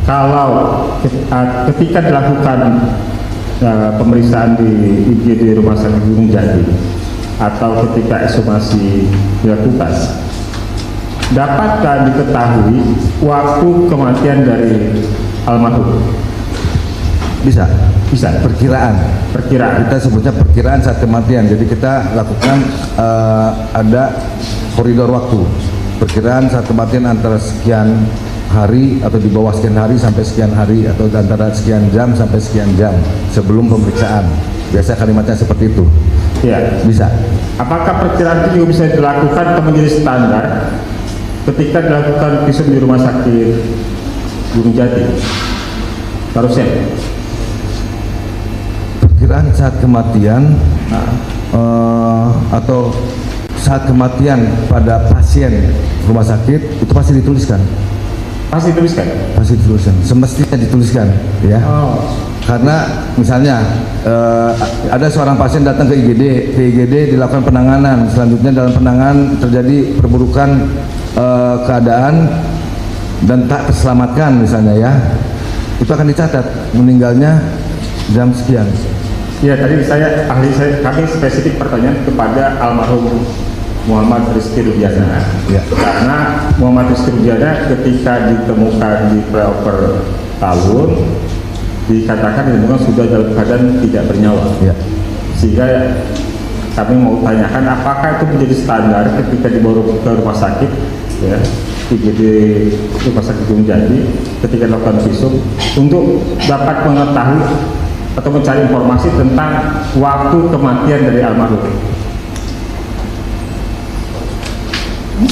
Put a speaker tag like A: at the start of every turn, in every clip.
A: kalau ketika dilakukan pemeriksaan di IGD Rumah Sakit Gunung Jati atau ketika ekshumasi dilakukan, dapatkah diketahui waktu kematian dari almarhum?
B: Bisa.
A: Perkiraan.
B: Kita sebutnya perkiraan saat kematian. Jadi kita lakukan ada koridor waktu. Perkiraan saat kematian antara sekian hari atau di bawah sekian hari sampai sekian hari, atau antara sekian jam sampai sekian jam sebelum pemeriksaan. Biasa kalimatnya seperti itu.
A: Ya.
B: Bisa.
A: Apakah perkiraan itu juga bisa dilakukan atau menjadi standar ketika dilakukan visum di Rumah Sakit Gunung Jati? Harusnya.
B: Perkiraan saat kematian atau saat kematian pada pasien rumah sakit itu pasti dituliskan.
A: Pasti dituliskan.
B: Semestinya dituliskan, ya. Karena misalnya ada seorang pasien datang ke IGD dilakukan penanganan, selanjutnya dalam penanganan terjadi perburukan keadaan dan tak terselamatkan misalnya, ya, itu akan dicatat meninggalnya jam sekian.
A: Ya, tadi kami spesifik pertanyaan kepada almarhum Muhammad Rizky Rudiana.
B: Ya.
A: Karena Muhammad Rizky Rudiana ketika ditemukan di flyover Talun dikatakan sudah dalam keadaan tidak bernyawa.
B: Ya.
A: Sehingga kami mau tanyakan apakah itu menjadi standar ketika dibawa ke rumah sakit, ya, IGD Rumah Sakit Gunung Jati, ketika dilakukan visum untuk dapat mengetahui atau mencari informasi tentang waktu kematian dari almarhum.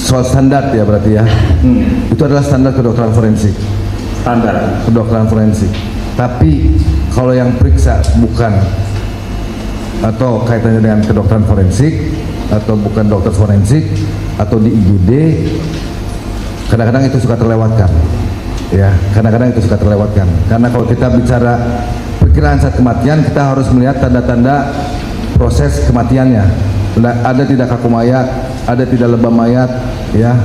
B: Soal standar ya berarti ya. Itu adalah standar kedokteran forensik.
A: Standar
B: kedokteran forensik. Tapi kalau yang periksa bukan atau kaitannya dengan kedokteran forensik atau bukan dokter forensik atau di IGD, kadang-kadang itu suka terlewatkan. Ya, kadang-kadang itu suka terlewatkan. Karena kalau kita bicara perkiraan saat kematian, kita harus melihat tanda-tanda proses kematiannya. Ada tidak kaku mayat, ada tidak lebam mayat, ya,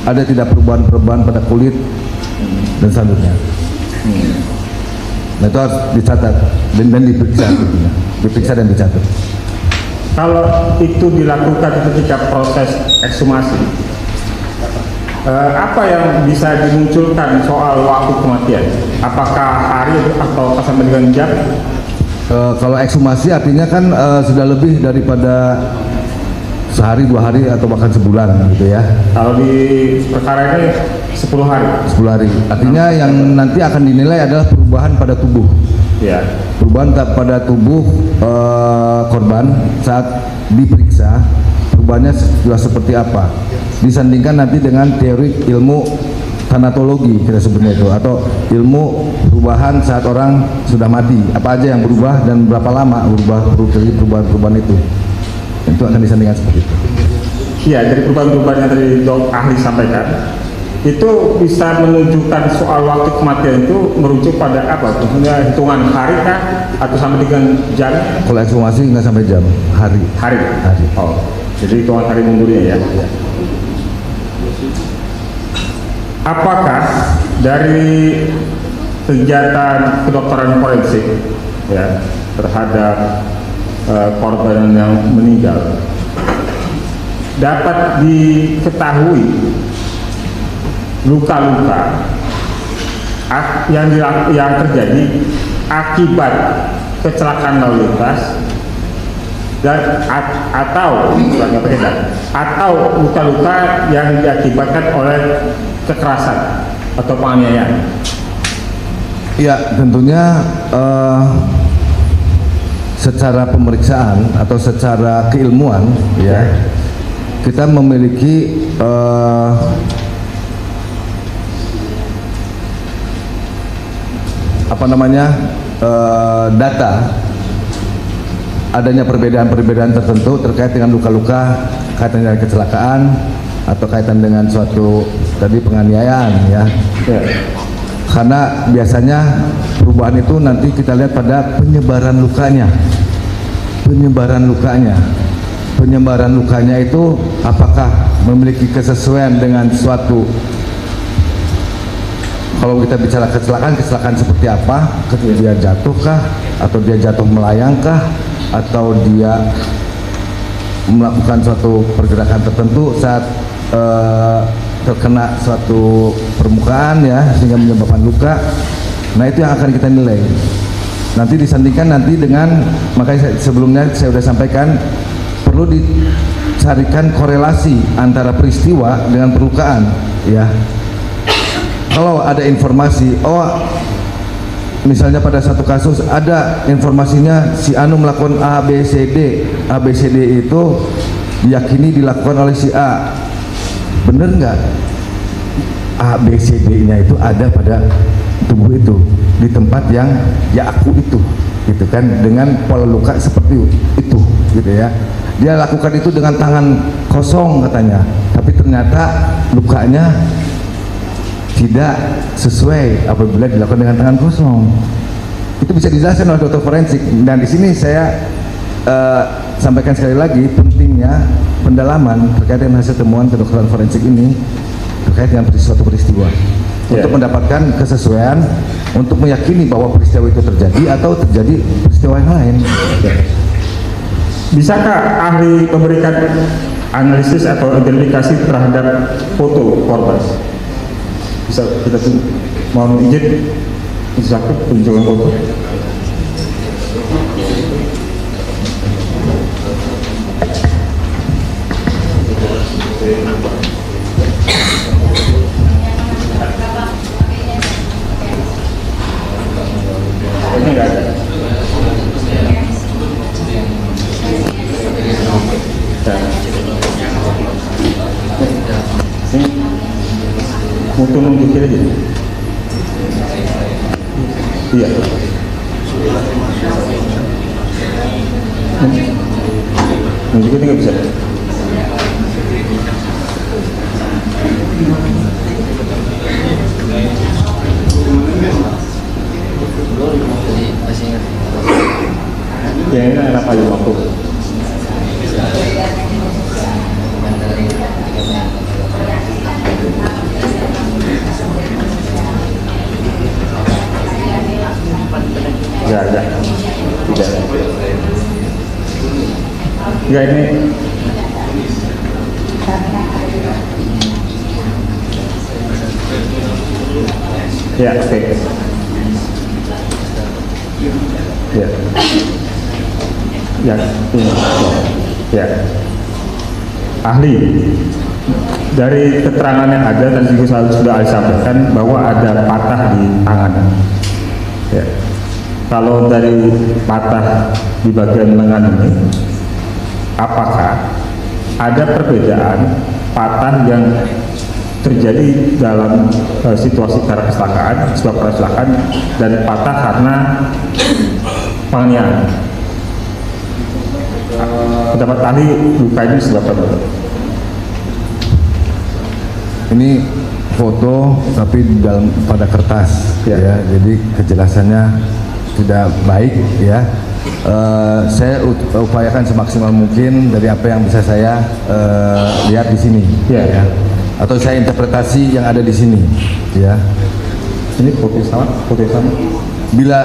B: ada tidak perubahan-perubahan pada kulit dan selanjutnya. Nah, itu harus dicatat dan diperiksa dan dicatat.
A: Kalau itu dilakukan ketika proses ekshumasi, apa yang bisa dimunculkan soal waktu kematian? Apakah hari atau sampai dengan jam?
B: Kalau ekshumasi artinya kan sudah lebih daripada sehari, 2 hari atau bahkan sebulan gitu ya.
A: Kalau di perkara ini 10 hari.
B: 10 hari. Artinya yang nanti akan dinilai adalah perubahan pada tubuh.
A: Ya.
B: Perubahan pada tubuh korban saat diperiksa, perubahannya sudah seperti apa. Disandingkan nanti dengan teori ilmu tanatologi kita sebutnya itu, atau ilmu perubahan saat orang sudah mati, apa aja yang berubah dan berapa lama perubahan-perubahan itu akan disandingkan seperti itu.
A: Iya, dari perubahan-perubahan yang tadi ahli sampaikan itu bisa menunjukkan soal waktu kematian itu merujuk pada apa? Maksudnya hitungan hari kah atau sampai dengan jam?
B: Kalau ekshumasi nggak sampai jam, hari.
A: Oh, jadi hitungan hari mundurnya ya. Apakah dari kegiatan kedokteran forensik, ya, terhadap korban yang meninggal dapat diketahui luka-luka yang terjadi akibat kecelakaan lalu lintas dan atau luka-luka yang diakibatkan oleh kekerasan atau penganiayaan?
B: Ya, tentunya secara pemeriksaan atau secara keilmuan, ya, kita memiliki data adanya perbedaan-perbedaan tertentu terkait dengan luka-luka kaitan dengan kecelakaan atau kaitan dengan suatu tadi penganiayaan, ya. Karena biasanya perubahan itu nanti kita lihat pada penyebaran lukanya. Penyebaran lukanya itu apakah memiliki kesesuaian dengan suatu, kalau kita bicara kecelakaan seperti apa? Dia jatuh kah? Atau dia jatuh melayang kah? Atau dia melakukan suatu pergerakan tertentu saat terkena suatu permukaan ya, sehingga menyebabkan luka. Nah itu yang akan kita nilai. Nanti disandingkan nanti dengan, makanya sebelumnya saya sudah sampaikan, perlu dicarikan korelasi antara peristiwa dengan perlukaan ya. Kalau ada informasi, oh misalnya pada satu kasus ada informasinya si Anu melakukan ABCD itu diyakini dilakukan oleh si A, bener nggak? ABCD-nya itu ada pada tubuh itu di tempat yang dia aku itu, gitu kan, dengan pola luka seperti itu, gitu ya. Dia lakukan itu dengan tangan kosong katanya, tapi ternyata lukanya tidak sesuai apabila dilakukan dengan tangan kosong. Itu bisa dijelaskan oleh dokter forensik. Dan di sini saya sampaikan sekali lagi pentingnya pendalaman terkait dengan hasil temuan kedokteran forensik ini terkait dengan suatu peristiwa untuk mendapatkan kesesuaian, untuk meyakini bahwa peristiwa itu terjadi atau terjadi peristiwa yang lain.
A: Bisakah ahli memberikan analisis atau identifikasi terhadap foto korban? Bisa kita mohon izin tunjukkan foto. Ini enggak ada. Foto nunjukin aja. Iya. Nunjukin nggak bisa. Ya ini enak aja waktu. Enggak ada. Tidak. Enggak ini. Ya, oke. Ya. Ya, ini. Ya. Ahli, dari keterangan yang ada dan juga sudah ahli sampaikan bahwa ada patah di tangan. Ya. Kalau dari patah di bagian lengan ini, apakah ada perbedaan patah yang terjadi dalam situasi karena kecelakaan, sebab kecelakaan, dan patah karena penganiayaan? Pendapat ahli luka ini sebabkan apa?
B: Ini foto tapi dalam pada kertas ya, jadi kejelasannya tidak baik ya. Saya upayakan semaksimal mungkin dari apa yang bisa saya lihat di sini ya. Atau saya interpretasi yang ada di sini ya.
A: Ini foto sama.
B: Bila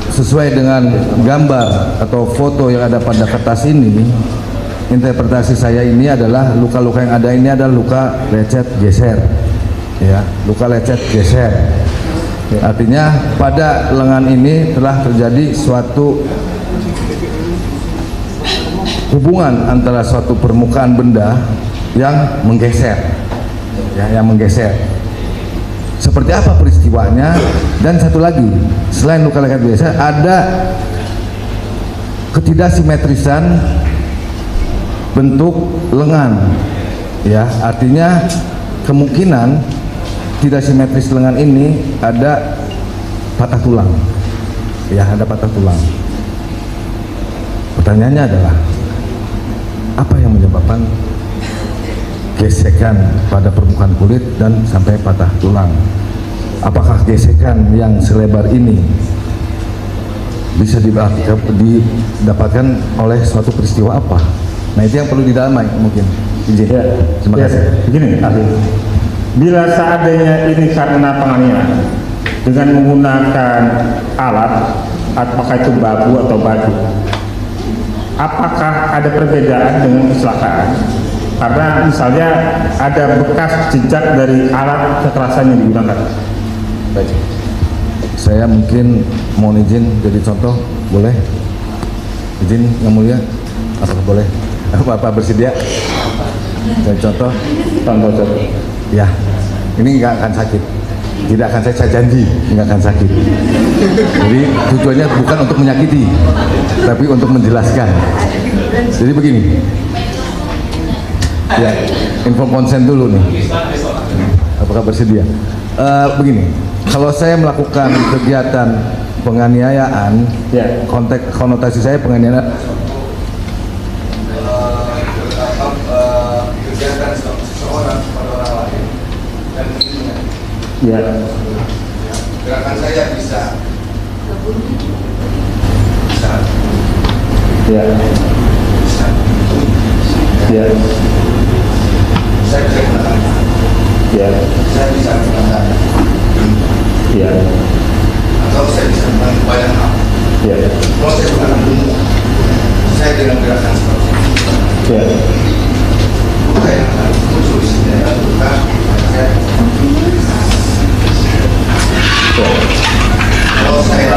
B: sesuai dengan gambar atau foto yang ada pada kertas ini, interpretasi saya ini adalah luka-luka yang ada ini adalah luka lecet geser ya, luka lecet geser. Artinya pada lengan ini telah terjadi suatu hubungan antara suatu permukaan benda yang menggeser ya, yang menggeser. Seperti apa peristiwanya? Dan satu lagi, selain luka lecet geser, ada ketidaksimetrisan bentuk lengan ya, artinya kemungkinan tidak simetris lengan ini ada patah tulang ya, ada patah tulang. Pertanyaannya adalah apa yang menyebabkan gesekan pada permukaan kulit dan sampai patah tulang? Apakah gesekan yang selebar ini bisa didapatkan oleh suatu peristiwa apa? Nah itu yang perlu didalami mungkin.
A: Ya,
B: terima kasih.
A: Begini, ahli. Bila seandainya ini karena penganiayaan dengan menggunakan alat, apakah itu babu atau batu, apakah ada perbedaan dengan kecelakaan? Karena misalnya ada bekas jejak dari alat kekerasan yang digunakan.
B: Baik. Saya mungkin mohon izin jadi contoh, boleh? Izin yang mulia, apakah boleh? Bapak bersedia? Jadi contoh?
A: Contoh.
B: Ya, ini nggak akan sakit. Tidak akan saya janji, nggak akan sakit. Jadi tujuannya bukan untuk menyakiti, tapi untuk menjelaskan. Jadi begini. Ya, info konsen dulu nih. Apakah bersedia? Begini, kalau saya melakukan kegiatan penganiayaan,
A: Ya.
B: konteks konotasi saya penganiayaan. Kegiatan seseorang kepada orang lain dan
A: Ya.
B: gerakan saya bisa.
A: Ya. Ya.
B: Saya bisa mengatakan.
A: Ya.
B: Saya bisa mengatakan.
A: Ya.
B: Atau saya bisa mengatakan banyak hal.
A: Ya.
B: Kalau saya mengatakan umum, saya dengan gerakan seperti ini.
A: Ya.
B: Luka yang akan muncul di sini adalah luka saya. Kalau saya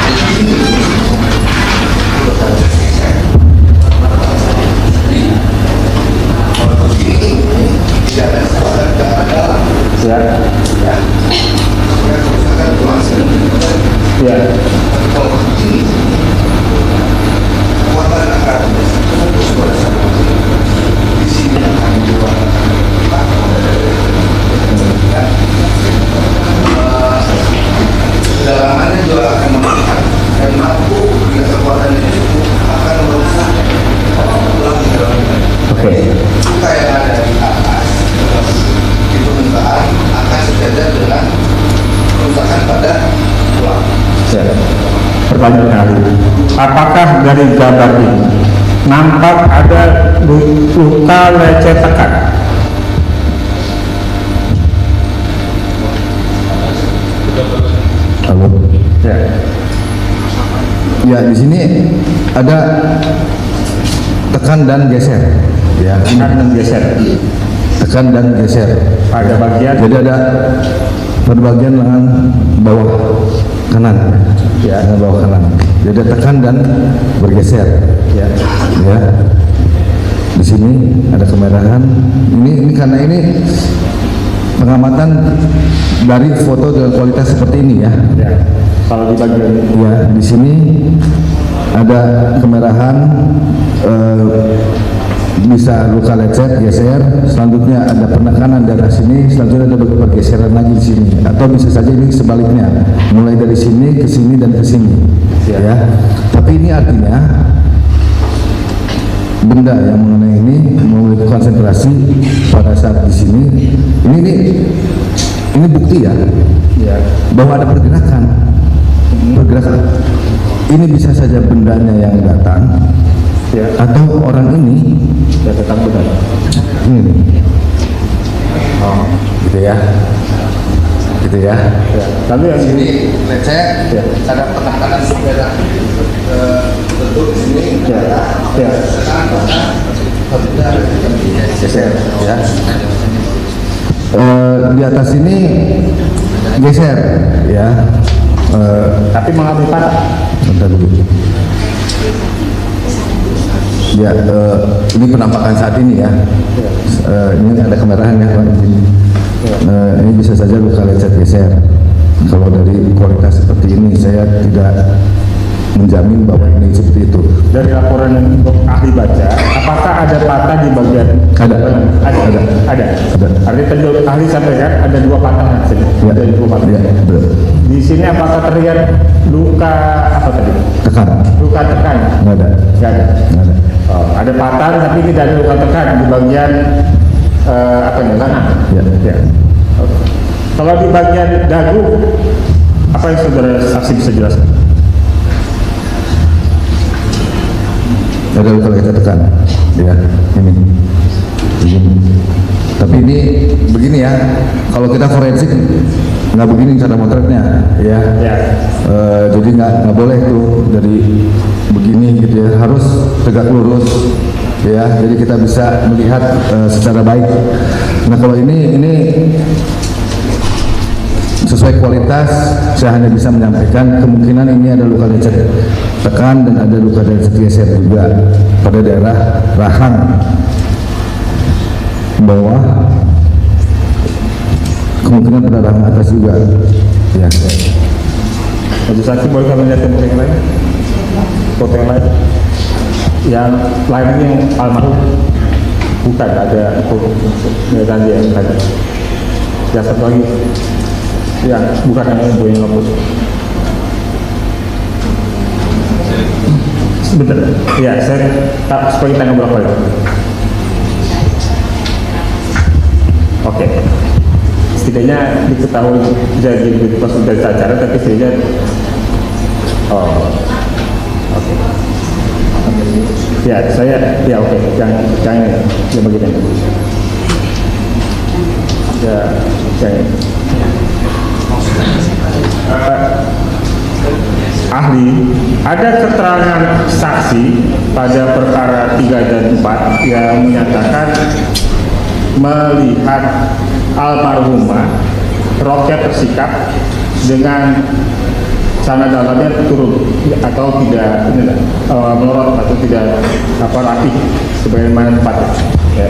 B: begini, kalau begini tidak ada salah, tidak ada.
A: Ya.
B: Ya, saya kerusakan tulang sel.
A: Ya.
B: Kalau begini, kekuatan akan fokus pada satu. Di sini akan dibuat kedalamannya juga akan meningkat dan mampu bila kekuatan itu akan merusak tulang di dalamnya.
A: Oke.
B: Luka yang ada di atas itu permukaan akan sejajar dengan kerusakan pada tulang.
A: Ya. Pertanyaan kali, apakah dari gambar ini nampak ada luka lecet tekan?
B: Halo.
A: Ya.
B: Ya, di sini ada tekan dan geser. Ya,
A: Tekan dan geser.
B: tekan dan geser.
A: Pada bagian.
B: Jadi ada pada bagian lengan bawah kanan. Ya, lengan bawah kanan. Jadi ada tekan dan bergeser.
A: Ya.
B: Ya. Di sini ada kemerahan. Ini karena ini pengamatan dari foto dengan kualitas seperti ini ya.
A: Ya. Kalau di bagian
B: Ya, di sini ada kemerahan, bisa luka lecet, geser. Selanjutnya ada penekanan darah sini. Selanjutnya ada pergeseran lagi di sini. Atau bisa saja ini sebaliknya, mulai dari sini ke sini dan ke sini. Ya. Tapi ini artinya benda yang mengenai ini memiliki konsentrasi pada saat di sini. Ini bukti ya,
A: ya.
B: bahwa ada pergerakan. Ini bisa saja bendanya yang datang,
A: Ya.
B: atau orang ini
A: Ya, tetap benar.
B: ini,
A: Oh.
B: gitu ya, gitu ya.
A: Ya. Lalu yang
B: Sini lecet,
A: Ya.
B: ada penekanan sepeda bentuk di sini.
A: Ya. Ya.
B: Geser, ya. Di atas ini geser, ya.
A: Tapi mengalami patah.
B: Bentar dulu. Ya, ini penampakan saat ini ya. Ini ada kemerahan ya Pak. Ini bisa saja luka lecet geser. Kalau dari kualitas seperti ini, saya tidak menjamin bahwa ini seperti itu.
A: Dari laporan yang ahli baca, apakah ada patah di bagian?
B: Ada.
A: Ada. Artinya tadi ahli sampaikan ada dua patah di sini.
B: Ya.
A: Ada dua patah.
B: Ya, betul.
A: Di sini apakah terlihat luka apa tadi?
B: Tekan.
A: Luka tekan?
B: Nggak ada.
A: Tidak ada.
B: Nggak ada.
A: Oh, ada patah tapi tidak ada luka tekan di bagian apa nih? Lengan.
B: Ya.
A: Ya. Oke. Kalau di bagian dagu, apa yang saudara saksi bisa jelaskan?
B: Ada luka lecet tekan. Ya, ini. Tapi ini begini ya, kalau kita forensik nggak begini cara motretnya, ya.
A: Ya.
B: Jadi nggak boleh tuh dari begini gitu ya, harus tegak lurus, ya. Jadi kita bisa melihat secara baik. Nah kalau ini sesuai kualitas, saya hanya bisa menyampaikan kemungkinan ini ada luka lecet tekan dan ada luka lecet geser juga pada daerah rahang bawah, kemungkinan pada rahang atas juga, ya.
A: Majelis saksi boleh kami lihat foto yang lain? Foto yang lain? Yang lain ini yang almarhum? Bukan, ada foto yang ada. Ya satu lagi. Ya, bukan yang ibu yang lupus. Sebentar. Ya, saya tak supaya kita ngobrol lagi. Oke. Setidaknya diketahui jadi pas sudah acara, tapi setidaknya oke. Ya, saya ya oke. Jangan ya begini. Ya, jangan. Ahli, ada keterangan saksi pada perkara 3 dan 4 yang menyatakan melihat almarhumah Rokia tersikap dengan celana dalamnya turun atau tidak melorot atau tidak rapi sebagaimana tempatnya. Ya.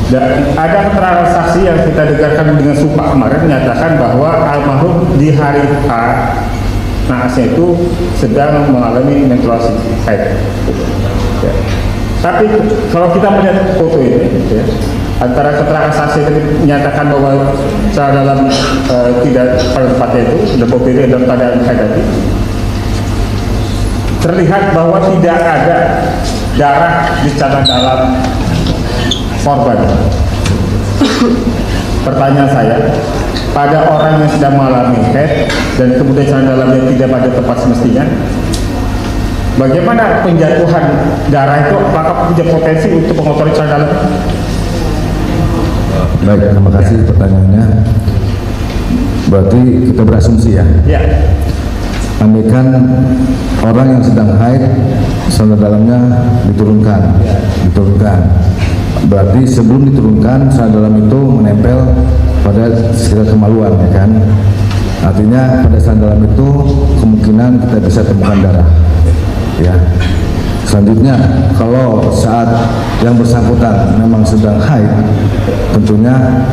A: Dan ada keterangan saksi yang kita dengarkan dengan sumpah kemarin menyatakan bahwa almarhum di hari H naasnya itu sedang mengalami menstruasi haid. Ya. Tapi kalau kita melihat foto ini, ya, antara keterangan saksi yang menyatakan bahwa celana dalam tidak pada tempatnya itu, lebih dalam keadaan haid tadi, terlihat bahwa tidak ada darah di celana dalam korban. Pertanyaan saya, pada orang yang sedang mengalami haid dan kemudian celana dalamnya tidak pada tempat semestinya, bagaimana penjatuhan darah itu? Apakah punya potensi untuk mengotori celana dalam?
B: Baik, terima kasih pertanyaannya. Berarti kita berasumsi ya.
A: Ya.
B: Andaikan orang yang sedang haid, celana dalamnya diturunkan. Berarti sebelum diturunkan, celana dalam itu menempel pada sekitar kemaluan, ya kan? Artinya pada celana dalam itu kemungkinan kita bisa temukan darah, ya. Selanjutnya, kalau saat yang bersangkutan memang sedang haid, tentunya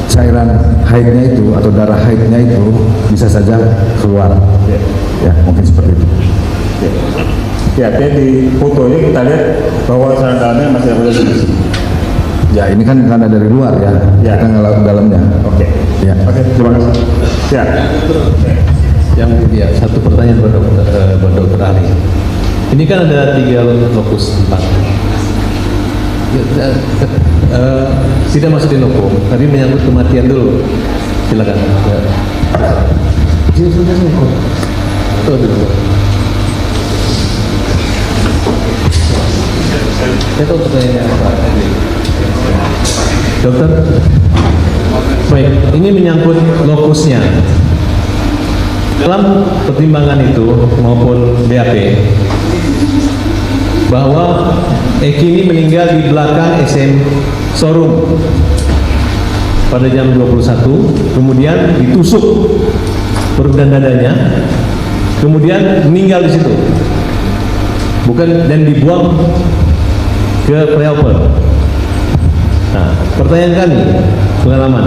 B: cairan haidnya itu atau darah haidnya itu bisa saja keluar, ya mungkin seperti itu.
A: Ya, di fotonya kita lihat bahwa celana dalamnya masih ada di sini.
B: Ya, ini kan karena dari luar ya,
A: Ya.
B: kita ngelak dalamnya.
A: Oke.
B: Ya.
A: Oke, terima kasih. Ya.
C: Yang ya satu pertanyaan buat dokter ahli. Ini kan ada 3 lokus tempat. Tidak masuk di lokum, tapi menyangkut kematian dulu. Silakan. Ya. Tuh, dulu. Saya tahu pertanyaannya apa. Dokter, baik, ini menyangkut lokusnya. Dalam pertimbangan itu maupun BAP, bahwa Eki ini meninggal di belakang SM showroom pada jam 21, kemudian ditusuk perut dan dadanya, kemudian meninggal di situ, bukan, dan dibuang ke flyover. Nah, pertanyaan kami, pengalaman,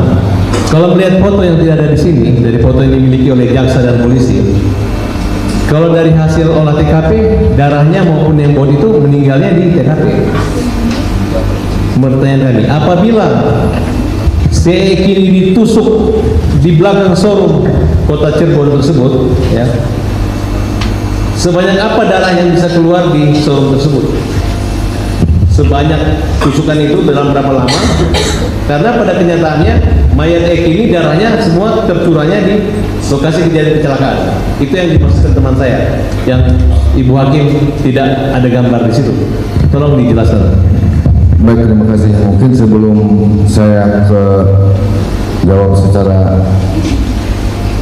C: kalau melihat foto yang tidak ada di sini, dari foto yang dimiliki oleh jaksa dan polisi, kalau dari hasil olah TKP, darahnya maupun yang body itu meninggalnya di TKP. Pertanyaan kami, apabila Eki ini ditusuk di belakang showroom kota Cirebon tersebut, ya, sebanyak apa darah yang bisa keluar di showroom tersebut? Sebanyak tusukan itu dalam berapa lama? Karena pada kenyataannya mayat Eki ini darahnya semua tercurahnya di lokasi kejadian kecelakaan. Itu yang dimaksudkan teman saya, yang Ibu Hakim tidak ada gambar di situ. Tolong dijelaskan.
B: Baik, terima kasih. Mungkin sebelum saya ke jawab secara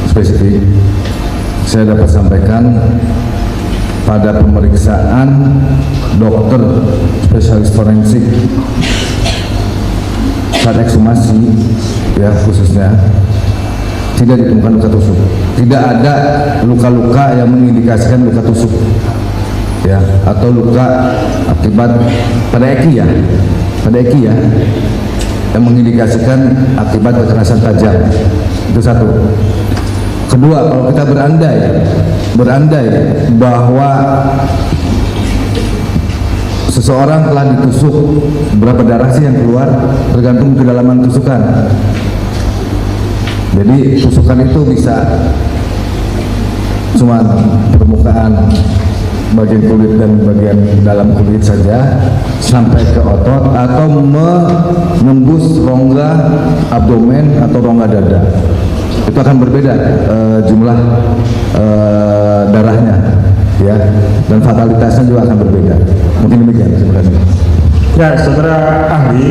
B: spesifik, saya dapat sampaikan pada pemeriksaan dokter spesialis forensik saat ekshumasi, ya khususnya, tidak ditemukan luka tusuk. Tidak ada luka-luka yang mengindikasikan luka tusuk, ya, atau luka akibat pada eki ya, yang mengindikasikan akibat kekerasan tajam. Itu satu. Kedua, kalau kita berandai bahwa seseorang telah ditusuk, berapa darah sih yang keluar tergantung kedalaman tusukan. Jadi tusukan itu bisa cuma permukaan bagian kulit dan bagian dalam kulit saja sampai ke otot, atau menembus rongga abdomen atau rongga dada. Itu akan berbeda jumlah darahnya, ya, dan fatalitasnya juga akan berbeda. Mungkin demikian. Terima kasih.
A: Ya, saudara ahli,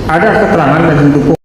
A: ada keterangan yang mendukung